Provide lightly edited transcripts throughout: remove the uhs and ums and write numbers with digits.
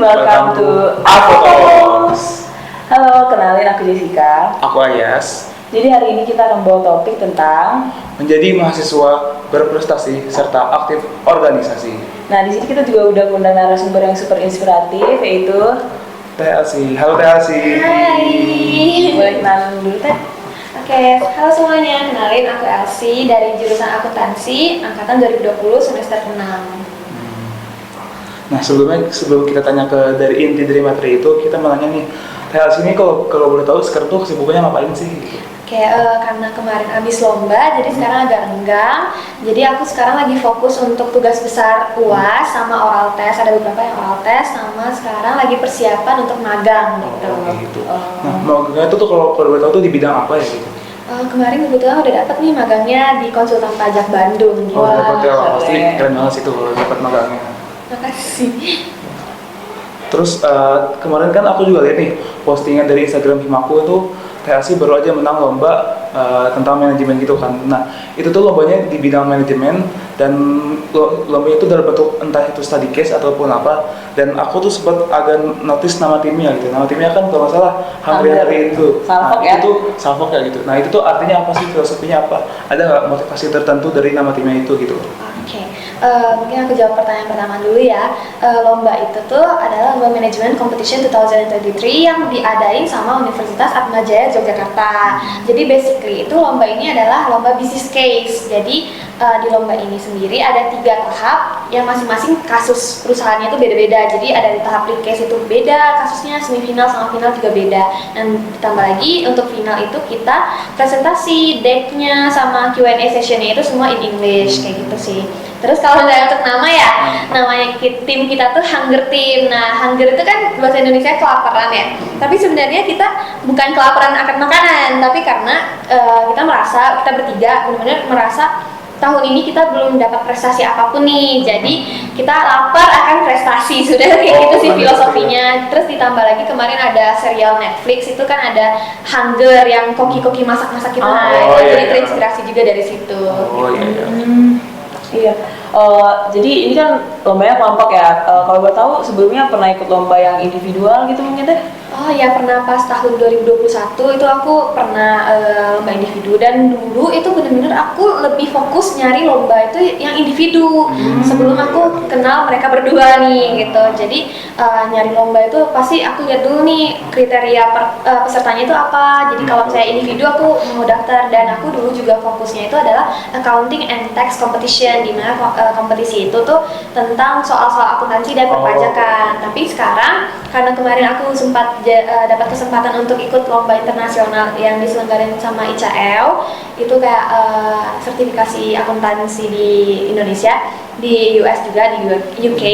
welcome to Apotos. Halo, kenalin aku Jessica. Aku Ayas. Jadi hari ini kita akan bawa topik tentang menjadi mahasiswa berprestasi serta aktif organisasi. Nah, di sini kita juga udah undang narasumber yang super inspiratif, yaitu TLC. Halo TLC. Hai. boleh kenalan dulu Teh? Oke, halo semuanya. Kenalin aku Elsie dari jurusan akuntansi angkatan 2020 semester 6. Nah sebelum kita tanya ke dari inti dari materi itu, kita mau nanya nih, TLC ini kalau boleh tahu sekarang tuh kesibukannya ngapain sih? Oke, karena kemarin habis lomba, jadi sekarang agak renggang. Jadi aku sekarang lagi fokus untuk tugas besar UAS sama oral test. Ada beberapa yang oral test, sama sekarang lagi persiapan untuk magang gitu. Gitu. Nah magangnya tuh kalau boleh tahu tuh di bidang apa ya gitu? Kemarin kebetulan udah dapat nih magangnya di Konsultan Pajak Bandung. Gitu. Oh dapat ya, keren. pasti keren banget sih tuh kalau dapat magangnya. Makasih. Terus kemarin kan aku juga lihat nih postingan dari Instagram Himaku itu TLC baru aja menang lomba tentang manajemen gitu kan. Nah itu tuh lombanya di bidang manajemen dan lombanya itu dalam bentuk entah itu study case ataupun apa. Dan aku tuh sempat agak notice nama timnya gitu. Nama timnya kan kalau nggak salah Hari itu. Salfok Nah, ya? itu tuh Salfok ya gitu. Nah itu tuh artinya apa sih, filosofinya apa? Ada nggak motivasi tertentu dari nama timnya itu gitu? Oke, mungkin aku jawab pertanyaan pertama dulu ya. Lomba itu tuh adalah Lomba Management Competition 2023 yang diadain sama Universitas Atmajaya Yogyakarta. Jadi basically itu lomba ini adalah lomba business case. Jadi di lomba ini sendiri ada 3 tahap yang masing-masing kasus perusahaannya itu beda-beda. Jadi ada di tahap lead case itu beda kasusnya, semifinal sama final juga beda. Dan ditambah lagi untuk final itu kita presentasi, decknya sama Q&A sessionnya itu semua in English kayak gitu sih. Terus kalau misalnya untuk nama ya, namanya tim kita tuh Hunger Team. Nah, hunger itu kan bahasa Indonesia kelaparan ya. Tapi sebenarnya kita bukan kelaparan akan makanan, tapi karena kita bertiga benar-benar merasa tahun ini kita belum dapat prestasi apapun nih. Jadi kita lapar akan prestasi, sudah kayak gitu sih filosofinya. Terus ditambah lagi kemarin ada serial Netflix itu kan ada Hunger yang koki-koki masak-masak gitu. Jadi terinspirasi juga dari situ. Oh iya. Iya. Jadi ini kan lombanya kelompok ya. Kalau gue tahu sebelumnya pernah ikut lomba yang individual gitu mungkin Teh? Oh ya, pernah pas tahun 2021 itu aku pernah lomba individu, dan dulu itu bener-bener aku lebih fokus nyari lomba itu yang individu sebelum aku kenal mereka berdua nih gitu. Jadi nyari lomba itu pasti aku lihat dulu nih kriteria pesertanya itu apa. Jadi kalau saya individu aku mau daftar, dan aku dulu juga fokusnya itu adalah accounting and tax competition, di mana kompetisi itu tuh tentang soal-soal akuntansi dan perpajakan. Tapi sekarang karena kemarin aku sempat dapat kesempatan untuk ikut lomba internasional yang diselenggarain sama ICAL, itu kayak sertifikasi akuntansi di Indonesia, di US juga, di UK.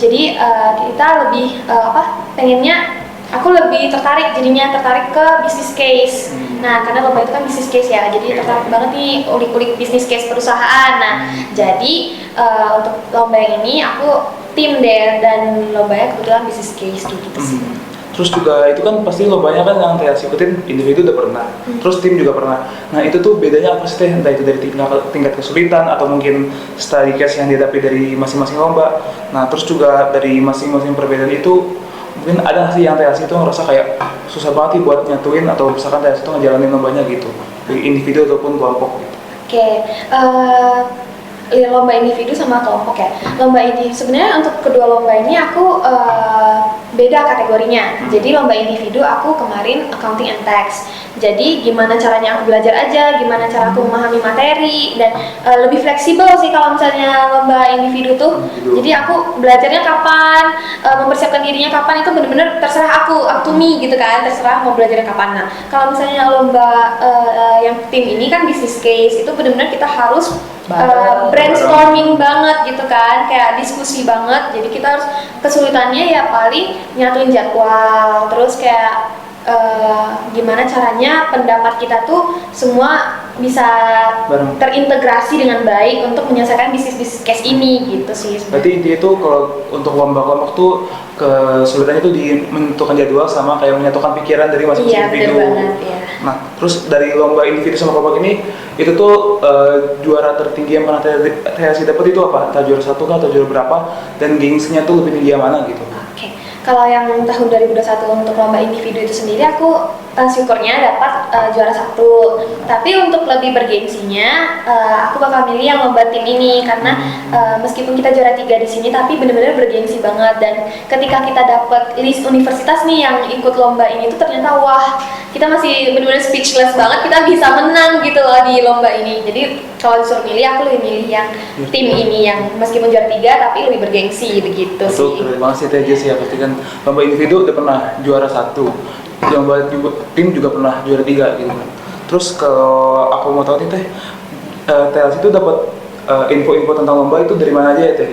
Jadi kita lebih aku lebih tertarik ke business case. Nah, karena lomba itu kan business case ya, jadi tertarik banget nih ulik-ulik business case perusahaan. Nah, jadi untuk lomba yang ini aku tim deh, dan lombanya kebetulan business case gitu sih. Terus juga itu kan pasti lombanya kan yang TLC ikutin individu udah pernah, terus tim juga pernah. Nah itu tuh bedanya apa sih Teh? Entah itu dari tingkat kesulitan atau mungkin study case yang dihadapi dari masing-masing lomba. Nah terus juga dari masing-masing perbedaan itu mungkin ada sih yang TLC itu ngerasa kayak susah banget buat nyatuin, atau misalkan TLC itu ngejalanin lombanya gitu, dari individu ataupun kelompok gitu. Oke, lomba individu sama kelompok ya. Lomba ini sebenarnya untuk kedua lomba ini aku beda kategorinya. Jadi lomba individu aku kemarin accounting and tax. Jadi gimana caranya aku belajar aja, gimana cara aku memahami materi, dan lebih fleksibel sih kalau misalnya lomba individu tuh. Jadi aku belajarnya kapan, mempersiapkan dirinya kapan, itu bener-bener terserah aku, up to me gitu kan, terserah mau belajarnya kapan. Nah kalau misalnya lomba yang tim ini kan business case, itu bener-bener kita harus brainstorming banget gitu kan, kayak diskusi banget. Jadi kita harus, kesulitannya ya paling nyatuin jadwal, terus kayak gimana caranya pendapat kita tuh semua bisa terintegrasi dengan baik untuk menyelesaikan bisnis case ini gitu sih. Berarti intinya itu kalau untuk lomba kelompok tuh kesulitannya tuh di menentukan jadwal sama kayak menyatukan pikiran dari masing-masing individu. Ya. Nah terus dari lomba individu sama kelompok ini itu tuh juara tertinggi yang pernah TLC dapat itu apa? Entah juara 1 atau juara berapa, dan gengsinya tuh lebih tinggi yang mana gitu? Oke. Kalau yang tahun 2021 untuk lomba individu itu sendiri aku syukurnya dapat juara 1. Tapi untuk lebih bergengsinya aku bakal milih yang lomba tim ini karena meskipun kita juara 3 di sini tapi benar-benar bergengsi banget, dan ketika kita dapat list universitas nih yang ikut lomba ini tuh ternyata wah, kita masih benar-benar speechless banget, kita bisa menang gitu loh di lomba ini. Jadi kalau disuruh milih aku lebih milih yang tim ini yang meskipun juara 3 tapi lebih bergengsi begitu Betul, sih. keren banget sih Teh Jess ya, pasti kan lomba individu udah pernah juara 1, lomba tim juga pernah juara 3 gitu kan. Terus kalau aku mau tahu nih Teh, TLC itu dapat info-info tentang lomba itu dari mana aja ya Teh?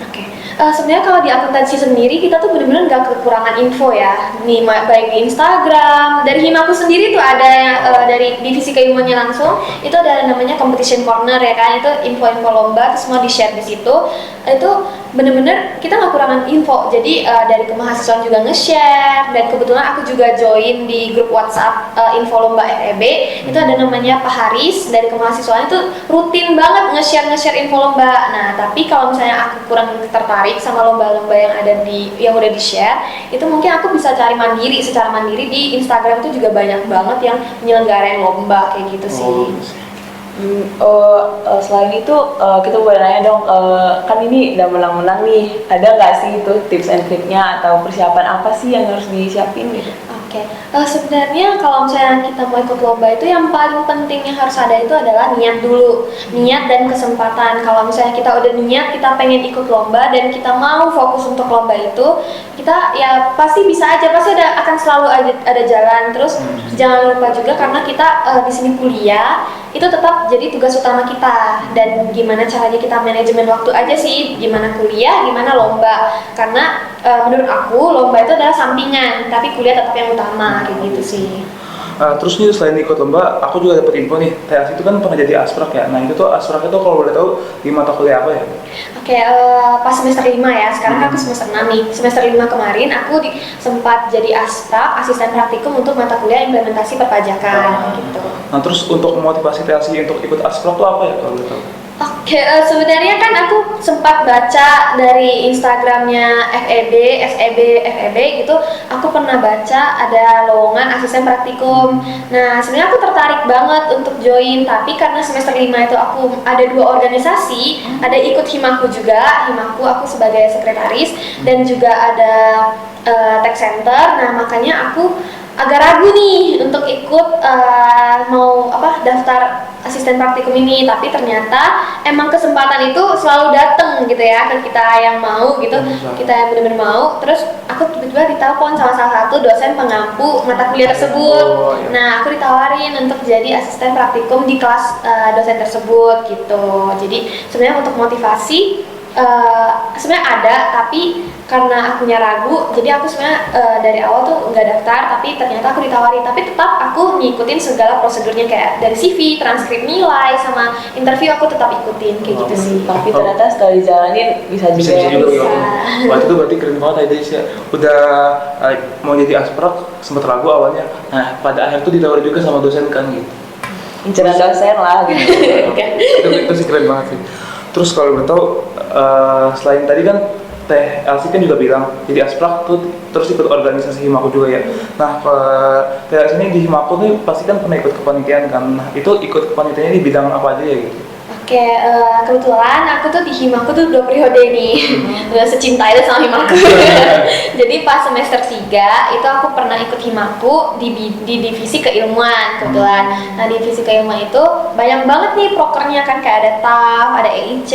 Oke. Sebenarnya kalau di akuntansi sendiri kita tuh benar-benar nggak kekurangan info ya. Nih baik di Instagram, dari Himaku sendiri tuh ada yang dari divisi keilmuannya langsung itu ada namanya competition corner ya kan, itu info-info lomba terus semua di share di situ. Itu benar-benar kita nggak kurangan info. Jadi dari kemahasiswaan juga nge-share, dan kebetulan aku juga join di grup WhatsApp info lomba FEB. Itu ada namanya Pak Haris dari kemahasiswaan, itu rutin banget nge-share info lomba. Nah, tapi kalau misalnya aku kurang tertarik sama lomba-lomba yang ada yang udah di-share, itu mungkin aku bisa cari secara mandiri di Instagram. Itu juga banyak banget yang menyelenggarain lomba kayak gitu sih. Selain itu kita boleh nanya dong, kan ini udah menang-menang nih, ada nggak sih itu tips and triknya atau persiapan apa sih yang harus disiapin gitu? Oke, sebenarnya kalau misalnya kita mau ikut lomba itu yang paling penting yang harus ada itu adalah niat dulu, niat dan kesempatan. Kalau misalnya kita udah niat, kita pengen ikut lomba dan kita mau fokus untuk lomba itu, kita ya pasti bisa aja, pasti akan selalu ada jalan. Terus jangan lupa juga karena kita di sini kuliah, itu tetap jadi tugas utama kita, dan gimana caranya kita manajemen waktu aja sih, gimana kuliah, gimana lomba. Karena menurut aku lomba itu adalah sampingan, tapi kuliah tetap yang utama kayak gitu sih. Terus nih selain ikut lomba, aku juga dapat info nih, TLC itu kan pernah jadi asprak ya. Nah itu tuh asprak itu kalau boleh tahu di mata kuliah apa ya? Oke, pas semester 5 ya, sekarang aku semester 6 nih. Semester 5 kemarin aku sempat jadi asprak, asisten praktikum untuk mata kuliah implementasi perpajakan gitu. Nah terus untuk motivasi TLC untuk ikut asprak itu apa ya kalau boleh tahu? Oke, sebenarnya kan aku sempat baca dari Instagramnya FEB gitu. Aku pernah baca ada lowongan asisten praktikum. Nah, sebenarnya aku tertarik banget untuk join, tapi karena semester 5 itu aku ada 2 organisasi, ada ikut Himaku juga. Himaku aku sebagai sekretaris, dan juga ada tech center. Nah, makanya aku agak ragu nih untuk ikut mau daftar asisten praktikum ini, tapi ternyata emang kesempatan itu selalu datang gitu ya ke kita yang mau gitu, kita yang benar-benar mau. Terus aku tiba-tiba ditelepon sama salah satu dosen pengampu mata kuliah tersebut. Nah, aku ditawarin untuk jadi asisten praktikum di kelas dosen tersebut gitu. Jadi sebenarnya untuk motivasi sebenarnya ada, tapi karena akunya ragu, jadi aku sebenarnya dari awal tuh nggak daftar, tapi ternyata aku ditawarin. Tapi tetap aku ngikutin segala prosedurnya, kayak dari CV, transkrip nilai, sama interview aku tetap ikutin kayak gitu sih. Tapi ternyata setelah dijalanin bisa juga ya. Bisa. Wah itu tuh berarti keren banget ya. Udah mau jadi asprak sempat ragu awalnya. Nah pada akhir tuh ditawarin juga sama dosen kan gitu. Inceran dosen lah gitu. Itu sih keren banget sih. Terus kalau boleh tahu, selain tadi kan Teh Elsie kan juga bilang jadi asprak tuh terus ikut organisasi Himaku juga ya. Nah Teh Elsie ini di Himaku tuh pasti kan pernah ikut kepanitiaan kan. Nah itu ikut kepanitiaannya di bidang apa aja ya gitu? Oke, kebetulan aku tuh di Himaku tuh 2 periode nih, udah secinta itu sama Himaku. Jadi pas semester 3 itu aku pernah ikut Himaku di divisi keilmuan kebetulan. Nah di divisi keilmuan itu banyak banget nih prokernya kan, kayak ada TAF, ada EIC,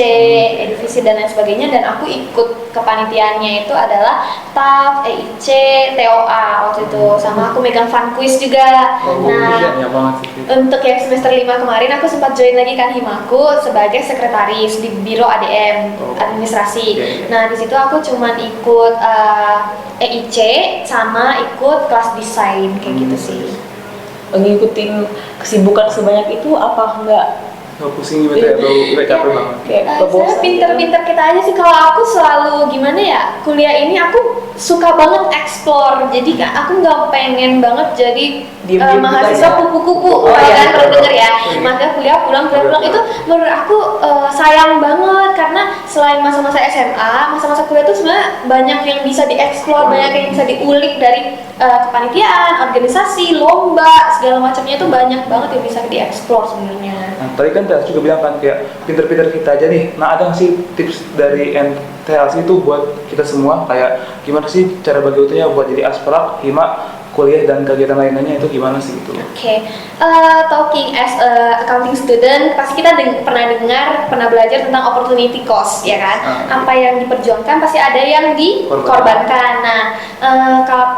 divisi dan lain sebagainya. Dan aku ikut kepanitiaannya itu adalah TAF, EIC, TOA waktu itu, sama aku megang fun quiz juga. Nah untuk yang semester 5 kemarin aku sempat join lagi kan Himaku sebagai sekretaris di biro ADM, administrasi. Nah di situ aku cuman ikut EIC sama ikut kelas desain kayak gitu sih. Ngikutin kesibukan sebanyak itu apa enggak nggak pusing gitu ya, atau nggak capek banget? Kayak Sebenarnya kebosan pinter-pinter kita aja sih. Kalau aku selalu gimana ya, kuliah ini aku suka banget explore. Jadi aku nggak pengen banget jadi Diem-diem gitu mahasiswa aja. kupu-kupu. Oh, Kalian iya. pernah denger ya? Iya. Maka kuliah pulang itu menurut aku sayang banget, karena selain masa-masa SMA, masa-masa kuliah itu sebenarnya banyak yang bisa dieksplor, banyak yang bisa diulik dari kepanitiaan, organisasi, lomba, segala macamnya itu banyak banget yang bisa dieksplor sebenarnya. Nah, tadi kan Teras juga bilang kan kayak pinter-pinter kita aja nih. Nah, ada nggak sih tips dari TLC itu buat kita semua, kayak gimana sih cara bagi waktunya buat jadi asprak, hima, kuliah dan kegiatan lainnya itu gimana sih gitu? Oke, talking as a accounting student, pasti kita pernah dengar, pernah belajar tentang opportunity cost, ya kan? Apa yang diperjuangkan pasti ada yang dikorbankan. Nah,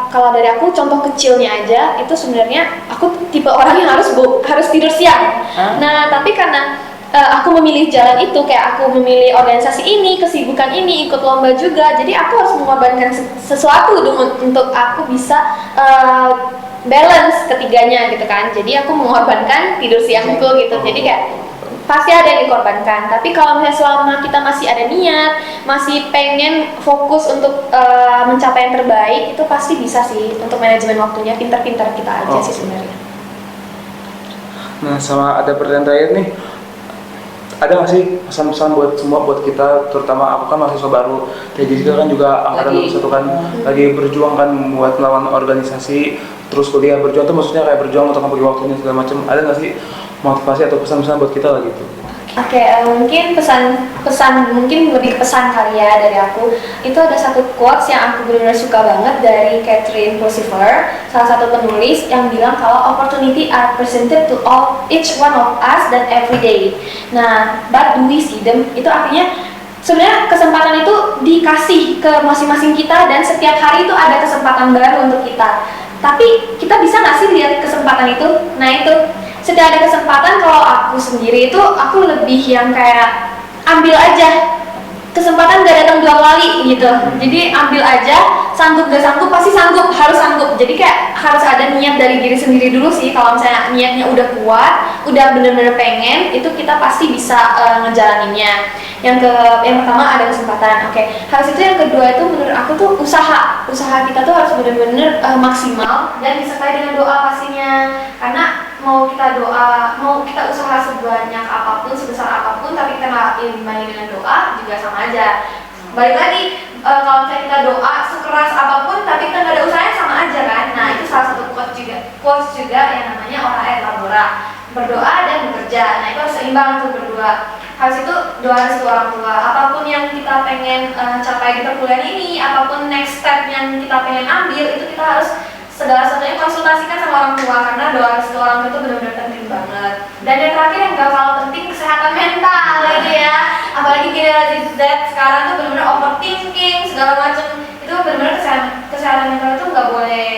kalau dari aku contoh kecilnya aja, itu sebenarnya aku tipe orang yang harus tidur siang. Nah, tapi karena aku memilih jalan itu, kayak aku memilih organisasi ini, kesibukan ini, ikut lomba juga, jadi aku harus mengorbankan sesuatu untuk aku bisa balance ketiganya gitu kan. Jadi aku mengorbankan tidur siangku gitu. Jadi kayak pasti ada yang dikorbankan. Tapi kalau misalnya selama kita masih ada niat, masih pengen fokus untuk mencapai yang terbaik, itu pasti bisa sih untuk manajemen waktunya. Pintar-pintar kita aja sih sebenarnya. Nah, sama ada pertanyaan terakhir nih. Ada nggak sih pesan-pesan buat semua, buat kita, terutama aku kan mahasiswa baru, Teh Jessica kan juga angkatan 21 kan, lagi berjuang kan buat melawan organisasi, terus kuliah berjuang tuh maksudnya kayak berjuang untuk membagi waktunya segala macam. Ada nggak sih motivasi atau pesan-pesan buat kita lah gitu? Oke, mungkin pesan mungkin lebih pesan kali ya dari aku. Itu ada satu quotes yang aku benar-benar suka banget dari Catherine Purcell, salah satu penulis, yang bilang kalau opportunity are presented to each one of us dan every day. Nah, but do we see them? Itu artinya sebenarnya kesempatan itu dikasih ke masing-masing kita, dan setiap hari itu ada kesempatan baru untuk kita. Tapi kita bisa nggak sih lihat kesempatan itu? Nah itu, setiap ada kesempatan, kalau aku sendiri itu aku lebih yang kayak ambil aja. Kesempatan gak datang 2 kali gitu. Jadi ambil aja, sanggup gak sanggup pasti sanggup, harus sanggup. Jadi kayak harus ada niat dari diri sendiri dulu sih. Kalau misalnya niatnya udah kuat, udah bener-bener pengen, itu kita pasti bisa ngejalaninnya. Yang pertama ada kesempatan. Oke. Habis itu yang kedua itu menurut aku tuh usaha. Usaha kita tuh harus bener-bener maksimal dan disertai dengan doa pastinya. Karena mau kita usaha sebanyak apapun, sebesar apapun, tapi kita nggak imbangi dengan doa, juga sama aja. Balik lagi, kalau misalnya kita doa sekeras apapun, tapi kita nggak ada usahanya, sama aja kan. Nah itu salah satu quotes juga yang namanya ora et labora, berdoa dan bekerja. Nah itu harus seimbang tuh berdua. Habis itu doa restu orang tua. Apapun yang kita pengen capai di perkuliahan ini, apapun next step yang kita pengen ambil, itu kita harus segala sesuatunya konsultasikan sama orang tua, karena doa restu orang tua itu benar-benar penting banget. Dan yang terakhir yang gak kalah penting, kesehatan mental lagi ya. Apalagi generasi Z sekarang tuh benar-benar overthinking segala macam. Itu benar-benar kesehatan mental itu nggak boleh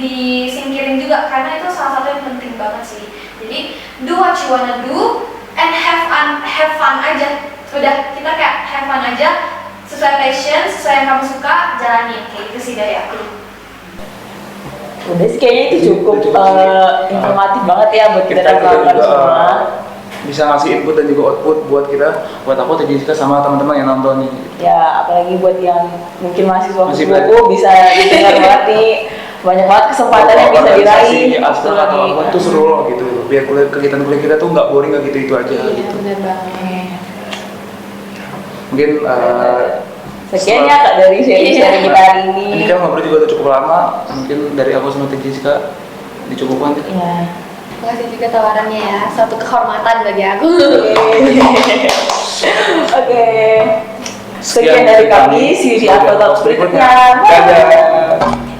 disingkirin juga, karena itu salah satu yang penting banget sih. Jadi do what you wanna do and have fun aja. Udah, kita kayak have fun aja, sesuai passion, sesuai yang kamu suka, jalani. Kayak gitu sih dari aku. Udah sih kayaknya itu cukup informatif banget ya buat kita juga semua. Bisa ngasih input dan juga output buat kita, buat aku, Teh Jessica, sama teman-teman yang nonton nih. Ya, apalagi buat yang mungkin mahasiswa Masih buku bisa dengar banget nih, banyak banget kesempatan yang bisa diraih. Asprak atau apapun tuh seru loh gitu. Biar kegiatan kuliah kita tuh nggak boring, nggak gitu-itu aja Iya, gitu. benar banget. Mungkin sekian ya Kak dari sharing kita hari ini. Ini kan ngobrol juga udah cukup lama. Mungkin dari aku sama Teh Jessica dicukupkan. Iya. Terima kasih juga tawarannya ya, suatu kehormatan bagi aku. Oke. Sekian dari kami, see you di upload berikutnya. Bye. Dadah.